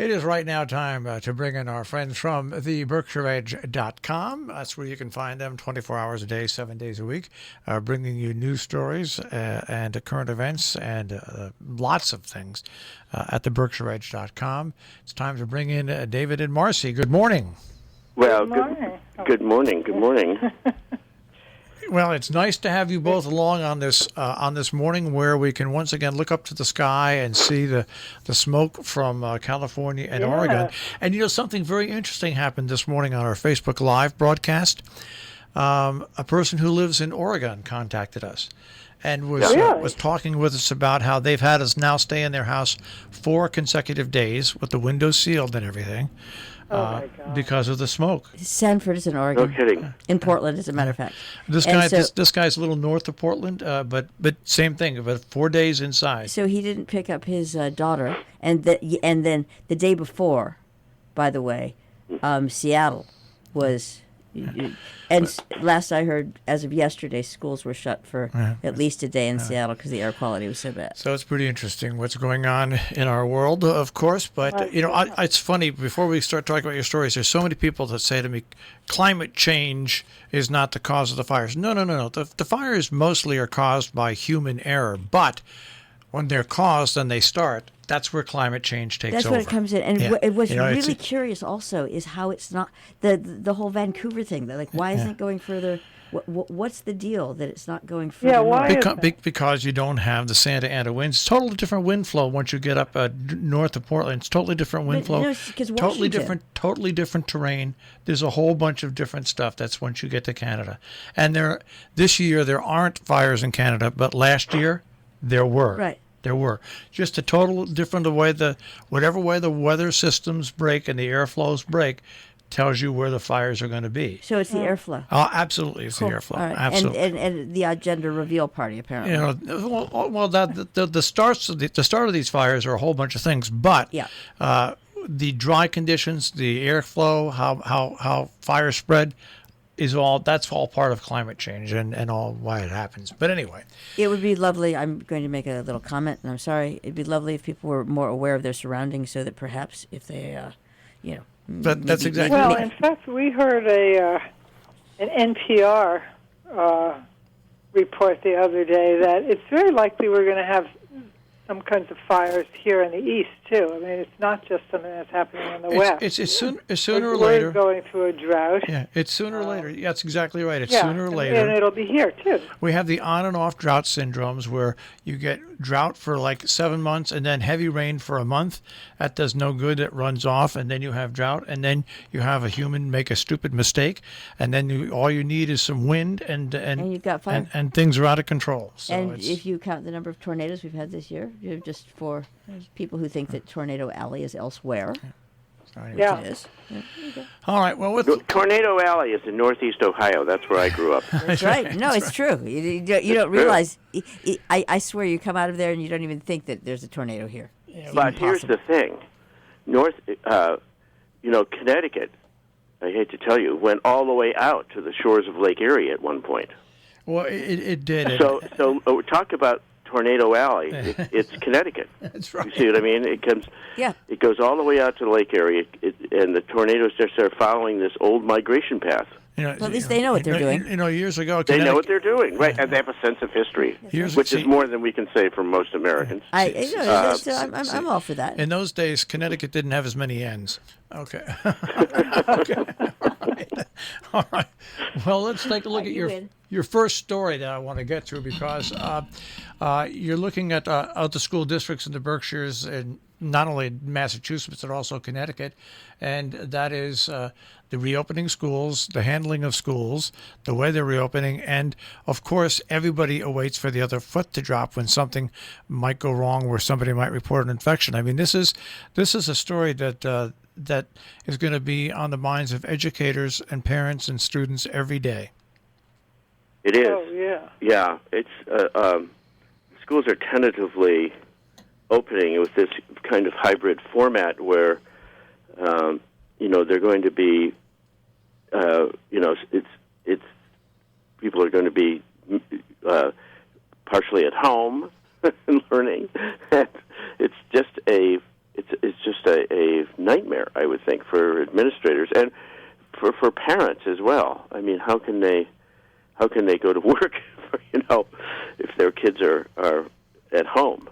It is right now time to bring in our friends from the BerkshireEdge.com. That's where you can find them 24 hours a day, 7 days a week, bringing you news stories and current events and lots of things at the BerkshireEdge.com. It's time to bring in David and Marcy. Good morning. Well, Good morning. good morning. Well, it's nice to have you both along on this morning where we can once again look up to the sky and see the smoke from California and Oregon. And something very interesting happened this morning on our Facebook Live broadcast. A person who lives in Oregon contacted us and was talking with us about how they've had us now stay in their house 4 consecutive days with the windows sealed and everything. Because of the smoke. Sanford is in Oregon. No kidding. In Portland, as a matter of fact. This guy's a little north of Portland, but same thing. But 4 days inside. So he didn't pick up his daughter, and then the day before, by the way, Seattle was. And last I heard, as of yesterday, schools were shut for at least a day in Seattle because the air quality was so bad. So it's pretty interesting what's going on in our world, of course. But, it's funny, before we start talking about your stories, there's so many people that say to me, climate change is not the cause of the fires. No. The fires mostly are caused by human error. But when they're caused and they start, that's where climate change takes over. That's when it comes in. And what's really curious also is how it's not the whole Vancouver thing. Like, why isn't it going further? What's the deal that it's not going further? Yeah, why? Because you don't have the Santa Ana winds. It's totally different wind flow once you get up north of Portland. It's totally different wind flow. Totally different terrain. There's a whole bunch of different stuff. That's once you get to Canada. And this year there aren't fires in Canada, but last year there were. Right. There were. Just a total different whatever way the weather systems break and the airflows break tells you where the fires are going to be. So it's the airflow. Oh, absolutely, it's the airflow. Right. Absolutely. And the gender reveal party, apparently. The start of these fires are a whole bunch of things, but the dry conditions, the airflow, how fires spread, that's all part of climate change and all why it happens. But anyway, it would be lovely. I'm going to make a little comment, and I'm sorry. It'd be lovely if people were more aware of their surroundings, so that perhaps if they, But that's exactly. Well, in fact, we heard an NPR report the other day that it's very likely we're going to have some kinds of fires here in the east too. I mean, it's not just something that's happening in the west. It's sooner or later. We're going through a drought. Yeah, it's sooner or later. Yeah, that's exactly right. It's yeah, sooner or later. And it'll be here too. We have the on and off drought syndromes where you get drought for like 7 months and then heavy rain for a month. That does no good. It runs off, and then you have drought, and then you have a human make a stupid mistake, and then all you need is some wind, and you've got fire. And things are out of control. So and if you count the number of tornadoes we've had this year, just for people who think that Tornado Alley is elsewhere. Yeah. It is. All right. Well, Tornado Alley is in Northeast Ohio. That's where I grew up. That's right. No, it's true. You don't realize. I swear, you come out of there and you don't even think that there's a tornado here. But here's the thing: Connecticut. I hate to tell you, went all the way out to the shores of Lake Erie at one point. Well, it did. So talk about Tornado Alley. It's Connecticut. That's right. You see what I mean? It comes. Yeah. It goes all the way out to Lake Erie, and the tornadoes just are following this old migration path. Well, at least they know what they're doing. Years ago, they know what they're doing, right? And they have a sense of history, which is more than we can say from most Americans. I'm all for that. In those days, Connecticut didn't have as many ends. Okay. Okay. All right. Well, let's take a look at your first story that I want to get through, because you're looking at the school districts in the Berkshires, and not only Massachusetts but also Connecticut, and that is the reopening schools, the handling of schools, the way they're reopening, and of course everybody awaits for the other foot to drop when something might go wrong, where somebody might report an infection. I mean, this is a story that is going to be on the minds of educators and parents and students every day. It is. Oh, yeah. Yeah. It's schools are tentatively opening with this kind of hybrid format where, they're going to be, it's people are going to be partially at home and learning. It's just a it's just a nightmare, I would think, for administrators and for parents as well. I mean, how can they go to work, if their kids are at home?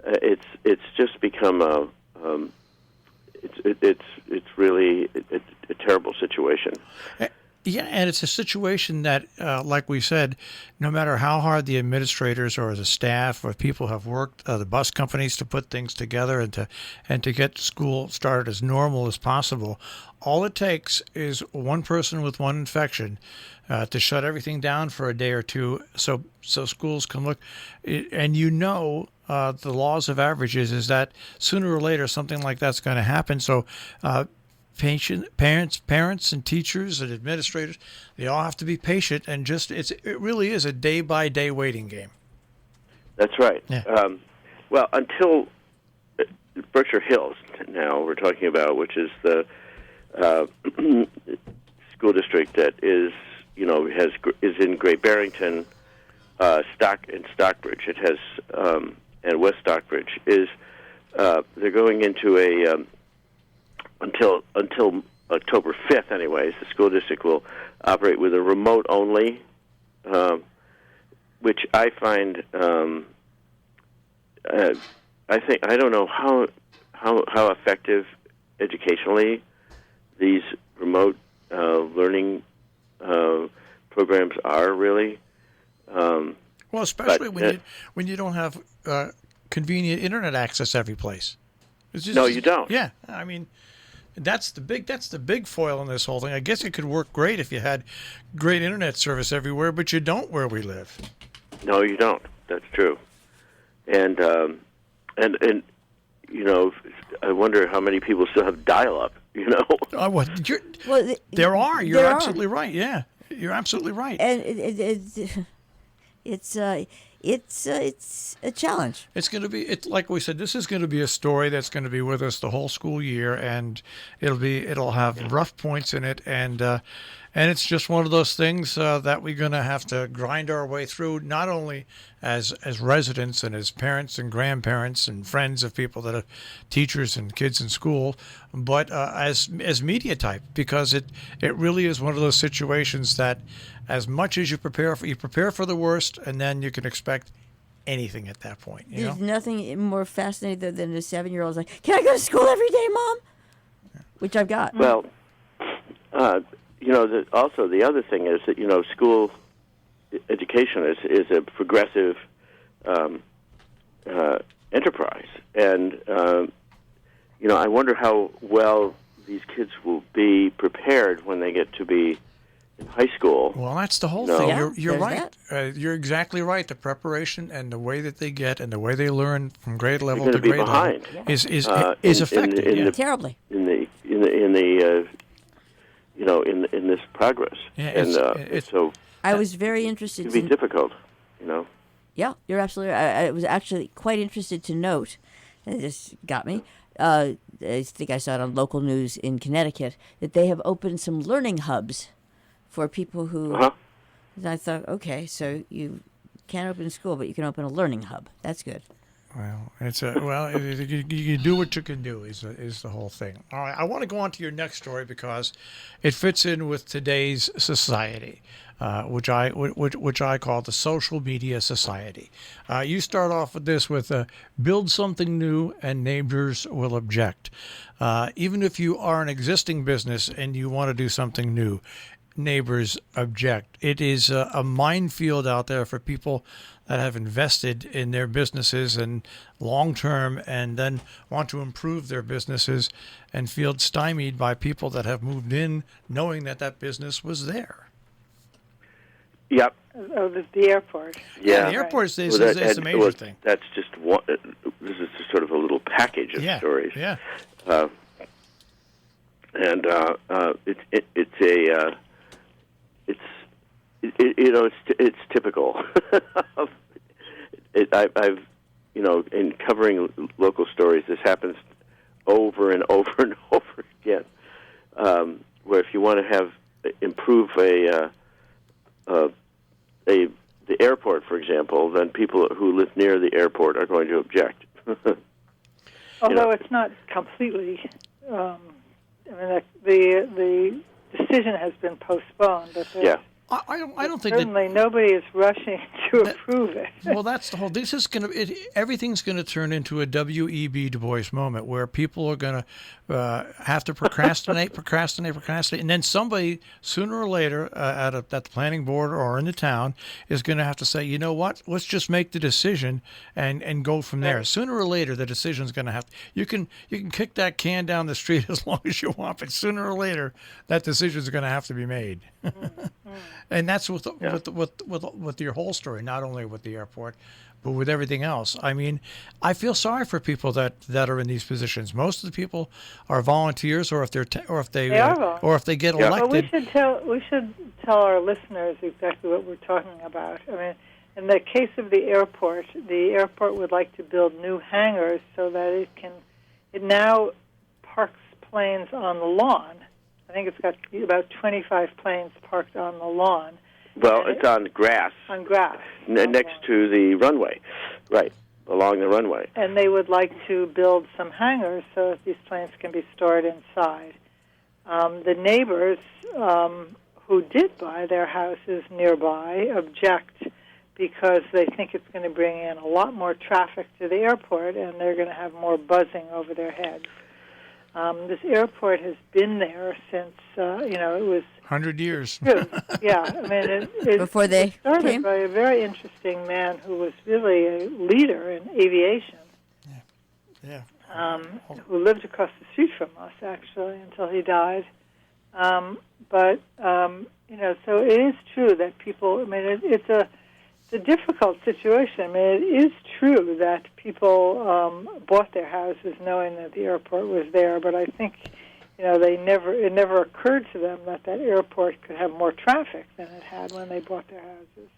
It's just become it's really a terrible situation. Yeah, and it's a situation that, like we said, no matter how hard the administrators or the staff or people have worked, the bus companies to put things together and to get school started as normal as possible, all it takes is one person with one infection to shut everything down for a day or two, so schools can look. And the laws of averages is that sooner or later something like that's going to happen. So. Parents and teachers and administrators, they all have to be patient, and it really is a day-by-day waiting game. That's right. Yeah. Well, until Berkshire Hills now we're talking about, which is the school district that is in Great Barrington, Stockbridge. It has and West Stockbridge is they're going into a until October 5th, anyways, the school district will operate with a remote only, which I find I don't know how effective educationally these remote learning programs are really. Well, especially when you don't have convenient internet access every place. No, you don't. Yeah, I mean. That's the big foil in this whole thing. I guess it could work great if you had great internet service everywhere, but you don't where we live. No, you don't. That's true. And I wonder how many people still have dial-up. There are. You're absolutely right. Yeah, you're absolutely right. And it's a challenge. It's going to be, like we said, this is going to be a story that's going to be with us the whole school year, and it'll have rough points in it, and it's just one of those things that we're going to have to grind our way through, not only as residents and as parents and grandparents and friends of people that are teachers and kids in school, but as media type, because it really is one of those situations that, as much as you prepare for the worst, and then you can expect anything at that point. There's nothing more fascinating than a 7-year-old's like, "Can I go to school every day, Mom?" Yeah. Which I've got. Well, also the other thing is that school education is a progressive enterprise, and I wonder how well these kids will be prepared when they get to be in high school. Well, that's the whole thing. Yeah, you're right. You're exactly right. The preparation and the way that they get and the way they learn from grade level to grade level is affected. Terribly. In this progress. Yeah, so I was very interested. It can be difficult, Yeah, you're absolutely right. I was actually quite interested to note, and it just got me. I think I saw it on local news in Connecticut that they have opened some learning hubs for people who. Uh-huh. I thought, okay, so you can't open a school, but you can open a learning hub. That's good. Well, you do what you can do is the whole thing. All right, I want to go on to your next story because it fits in with today's society, which I call the social media society. You start off with this with build something new and neighbors will object. Even if you are an existing business and you want to do something new, neighbors object. It is a minefield out there for people that have invested in their businesses and long term and then want to improve their businesses and feel stymied by people that have moved in knowing that business was there. Yep. Oh, the airport. Yeah, the airport is a major thing. That's just one. This is just sort of a little package of stories. Yeah. It's typical. I've in covering local stories, this happens over and over and over again. Where if you want to improve the airport, for example, then people who live near the airport are going to object. Although it's not completely. I mean, the decision has been postponed. But I don't think certainly nobody is rushing to approve it. Well, that's the whole. This is everything's going to turn into a W.E.B. Du Bois moment where people are going to have to procrastinate, and then somebody sooner or later at the planning board or in the town is going to have to say, you know what, let's just make the decision and go from there. Right. Sooner or later, the decision's going to have. You can kick that can down the street as long as you want, but sooner or later, that decision is going to have to be made. And that's with your whole story, not only with the airport, but with everything else. I mean, I feel sorry for people that are in these positions. Most of the people are volunteers, or if they get elected. Well, we should tell our listeners exactly what we're talking about. I mean, in the case of the airport would like to build new hangars so that it now parks planes on the lawn. I think it's got about 25 planes parked on the lawn. Well, it's on grass. On grass. Next to the runway. Right, along the runway. And they would like to build some hangars so that these planes can be stored inside. The neighbors who did buy their houses nearby object because they think it's going to bring in a lot more traffic to the airport and they're going to have more buzzing over their heads. This airport has been there since, it was 100 years. Yeah, I mean, it before they started came? by a very interesting man who was really a leader in aviation. Yeah. Who lived across the street from us, actually, until he died. So it is true that people, I mean, it's a difficult situation. I mean, it is true that people bought their houses knowing that the airport was there, but I think, it never occurred to them that airport could have more traffic than it had when they bought their houses.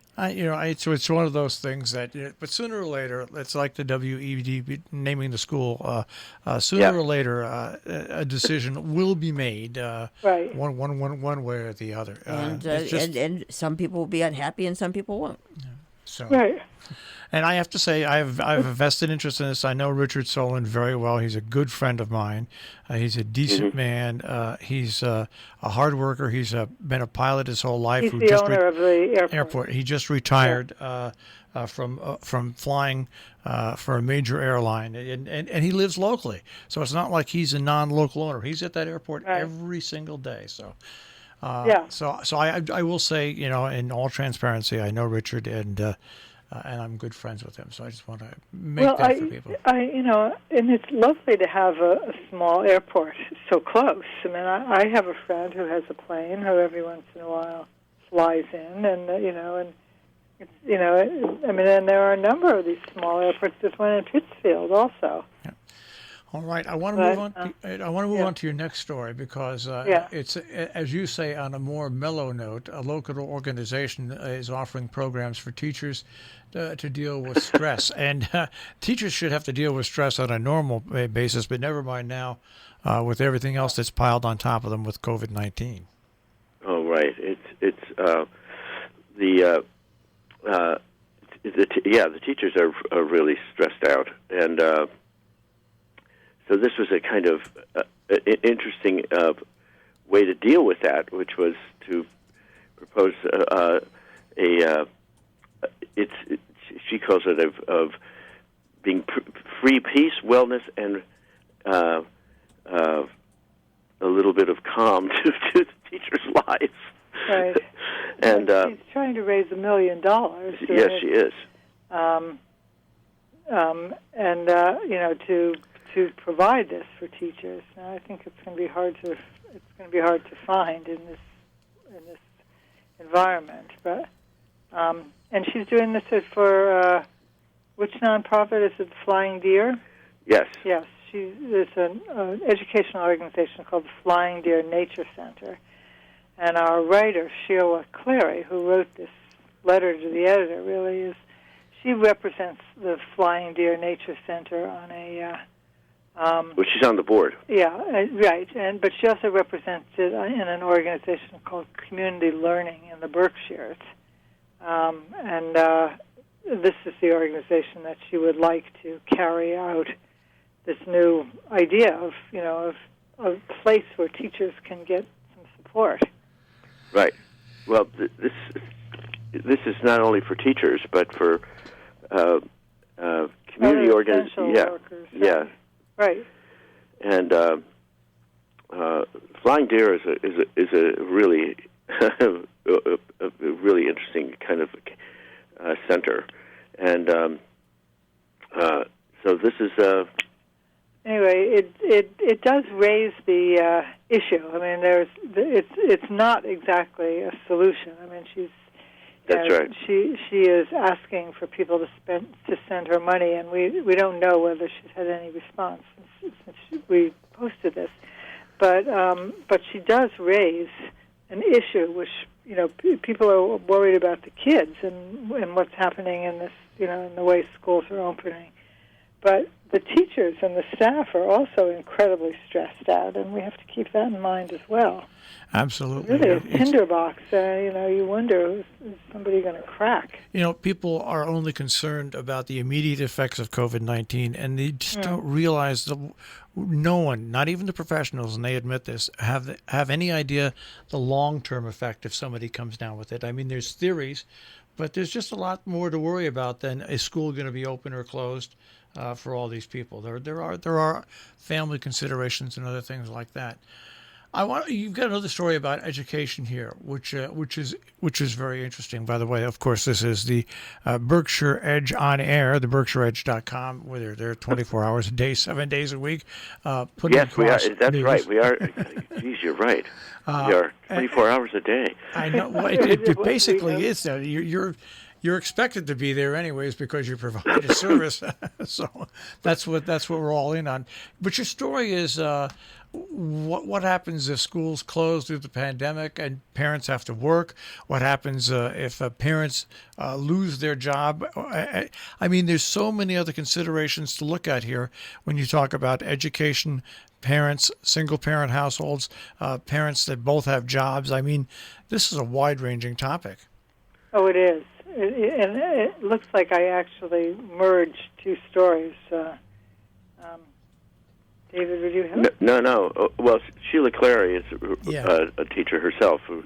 It's one of those things that, but sooner or later, it's like the WED naming the school. Sooner or later, a decision will be made. Right. One way or the other. And some people will be unhappy, and some people won't. So. Right. And I have to say, I have a vested interest in this. I know Richard Solon very well. He's a good friend of mine. He's a decent man. He's a hard worker. He's been a pilot his whole life. He's the owner of the airport. He just retired from flying for a major airline, and he lives locally. So it's not like he's a non-local owner. He's at that airport every single day. So. So I will say, in all transparency, I know Richard, and I'm good friends with him. So I just want to make that for people. And it's lovely to have a small airport so close. I mean, I have a friend who has a plane who every once in a while flies in, and and there are a number of these small airports. There's one in Pittsfield also. Yeah. All right, I want to move on. I want to move on to your next story because it's, as you say, on a more mellow note. A local organization is offering programs for teachers to deal with stress, and teachers should have to deal with stress on a normal basis, but never mind now with everything else that's piled on top of them with COVID-19. Oh, right. The teachers are really stressed out, and. So this was a kind of interesting way to deal with that, which was to propose she calls it of being free peace, wellness, and a little bit of calm to the teachers' lives. Right. And she's trying to raise $1 million. Yes, she is. To provide this for teachers. Now, I think it's going to be hard to find in this environment. But and she's doing this for which nonprofit is it? Flying Deer. Yes. Yes. There's an educational organization called the Flying Deer Nature Center, and our writer Sheila Clary, who wrote this letter to the editor, she represents the Flying Deer Nature Center on a. Well, she's on the board. Yeah, right. But she also represents it in an organization called Community Learning in the Berkshires. This is the organization that she would like to carry out this new idea of of a place where teachers can get some support. Right. Well, this is not only for teachers, but for community organizations. Yeah, workers, yeah, right. And Flying Deer is a really a really interesting kind of center, and so this is. Anyway, it does raise the issue. I mean, it's not exactly a solution. I mean, That's right. She is asking for people to send her money, and we don't know whether she's had any response since we posted this. But she does raise an issue, which people are worried about the kids and what's happening in this, in the way schools are opening. But the teachers and the staff are also incredibly stressed out, and we have to keep that in mind as well. Absolutely. Really, a tinderbox. You wonder, is somebody going to crack? People are only concerned about the immediate effects of COVID-19, and they just don't realize no one, not even the professionals, and they admit this, have any idea the long-term effect if somebody comes down with it. I mean, there's theories, but there's just a lot more to worry about than is school going to be open or closed for all these people. There are family considerations and other things like that. You've got another story about education here, which is very interesting. By the way, of course, this is the Berkshire Edge on air, the BerkshireEdge.com, where they're there 24 hours a day, 7 days a week. Yes, we are. That's news. Right. We are. Geez, you're right. We are 24 hours a day. I know. Well, it basically is. You're expected to be there anyways because you provide a service. So that's what we're all in on. But your story is. What happens if schools close due to the pandemic and parents have to work? What happens if parents lose their job? I mean, there's so many other considerations to look at here when you talk about education, parents, single-parent households, parents that both have jobs. I mean, this is a wide-ranging topic. Oh, it is. And it looks like I actually merged two stories. David, would you help? No. Well, Sheila Clary is a teacher herself who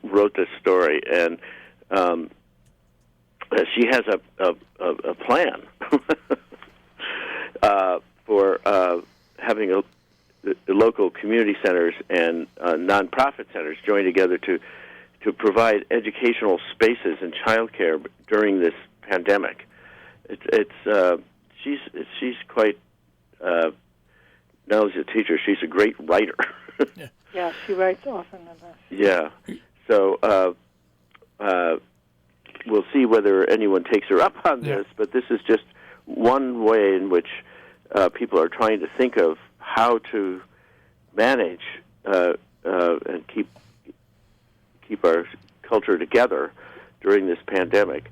wrote this story, and she has a plan for having the local community centers and nonprofit centers join together to provide educational spaces and childcare during this pandemic. She's quite. Not only as a teacher, she's a great writer. Yeah, she writes often of us. Yeah. So we'll see whether anyone takes her up on this, but this is just one way in which people are trying to think of how to manage and keep our culture together during this pandemic.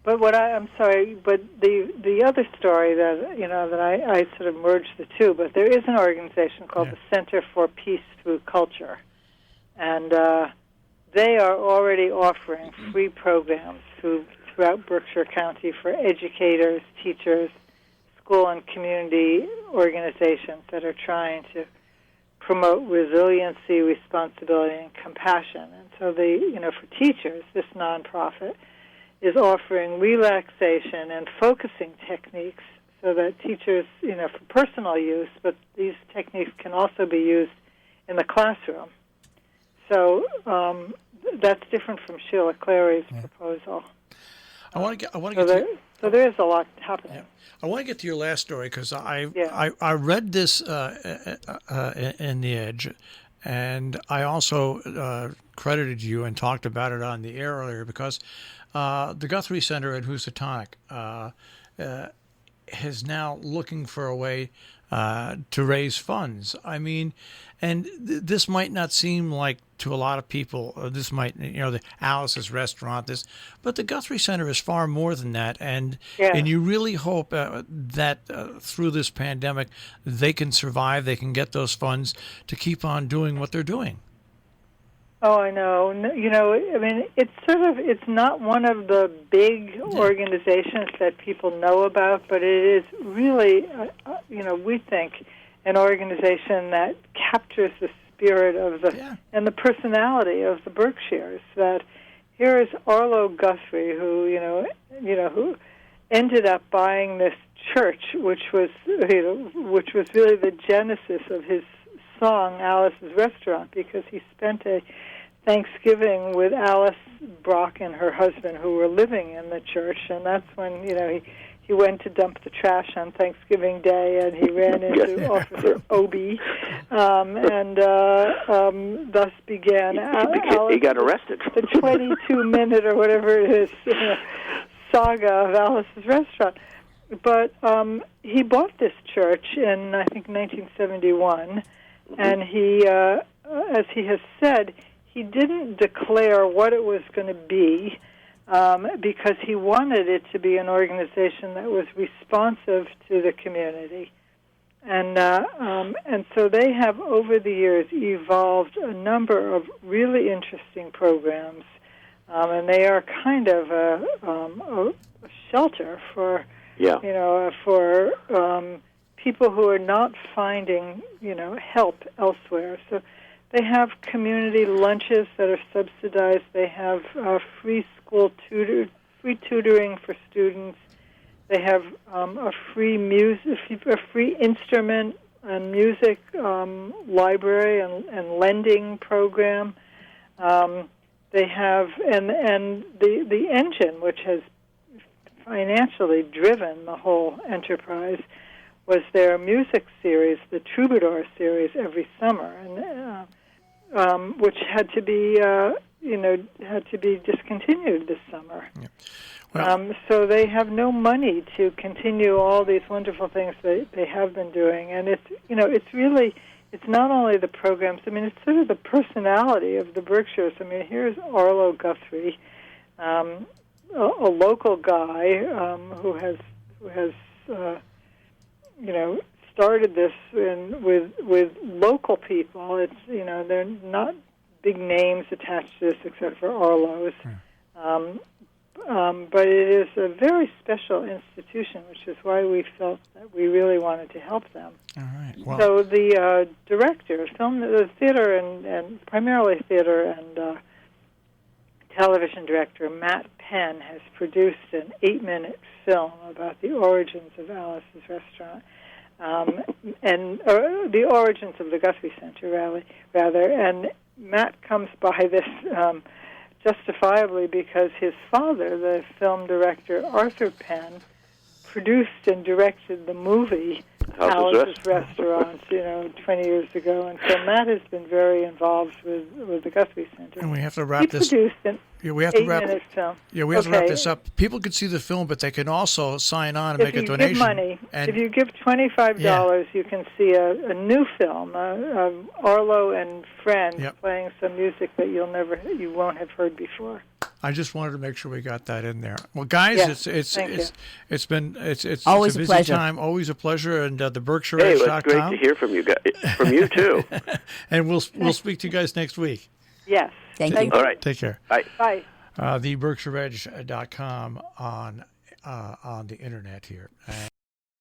But I'm sorry, but the other story that I sort of merged the two, but there is an organization called the Center for Peace Through Culture, and they are already offering free programs throughout Berkshire County for educators, teachers, school and community organizations that are trying to promote resiliency, responsibility, and compassion. And so for teachers, this nonprofit is offering relaxation and focusing techniques so that teachers, for personal use, but these techniques can also be used in the classroom. So that's different from Sheila Clary's proposal. So there is a lot happening. Yeah. I want to get to your last story because I read this in the Edge, and I also credited you and talked about it on the air earlier because the Guthrie Center at Housatonic is now looking for a way to raise funds. I mean, and this might not seem like to a lot of people, this might, the Alice's Restaurant, but the Guthrie Center is far more than that. And you really hope that through this pandemic, they can survive, they can get those funds to keep on doing what they're doing. Oh, I know. I mean, it's not one of the big organizations that people know about, but it is really, we think an organization that captures the spirit of and the personality of the Berkshires. That here is Arlo Guthrie, who ended up buying this church, which was really the genesis of his song Alice's Restaurant, because he spent a Thanksgiving with Alice Brock and her husband, who were living in the church, and that's when he went to dump the trash on Thanksgiving Day, and he ran into Officer Obie, and thus began he got arrested. The 22-minute or whatever it is saga of Alice's Restaurant. But he bought this church in, I think, 1971, and he, as he has said, he didn't declare what it was going to be because he wanted it to be an organization that was responsive to the community. And so they have, over the years, evolved a number of really interesting programs, and they are kind of a shelter for people who are not finding help elsewhere. So they have community lunches that are subsidized. They have free tutoring for students. They have a free instrument and music library and lending program. They have and the engine, which has financially driven the whole enterprise, was their music series, the Troubadour series, every summer, and which had to be discontinued this summer. Yeah. Well, so they have no money to continue all these wonderful things that they have been doing, and it's not only the programs. I mean, it's sort of the personality of the Berkshires. I mean, here's Arlo Guthrie, a local guy who has started this with local people. It's they're not big names attached to this except for Arlo's, but it is a very special institution, which is why we felt that we really wanted to help them. All right. Well, so the director, the theater and primarily theater and television director Matt Penn has produced an 8-minute film about the origins of Alice's Restaurant, and the origins of the Guthrie Center, rather. And Matt comes by this justifiably because his father, the film director Arthur Penn, produced and directed the movie Alice's Restaurant, 20 years ago, and so Matt has been very involved with the Guthrie Center. And we have to wrap this. Produced an we have to wrap. Film. Yeah, we have to wrap this up. People can see the film, but they can also sign on and make a donation. If you give money, if you give $25, you can see a new film, Arlo and Friends, playing some music that you won't have heard before. I just wanted to make sure we got that in there. Well, guys, it's been always a busy pleasure. Time, always a pleasure, and the Berkshire Edge.com. Hey, it's great to hear from you guys, from you too. And we'll speak to you guys next week. Yes. Thank you. All right. Take care. Bye. Bye. The Berkshire Edge.com on the internet here.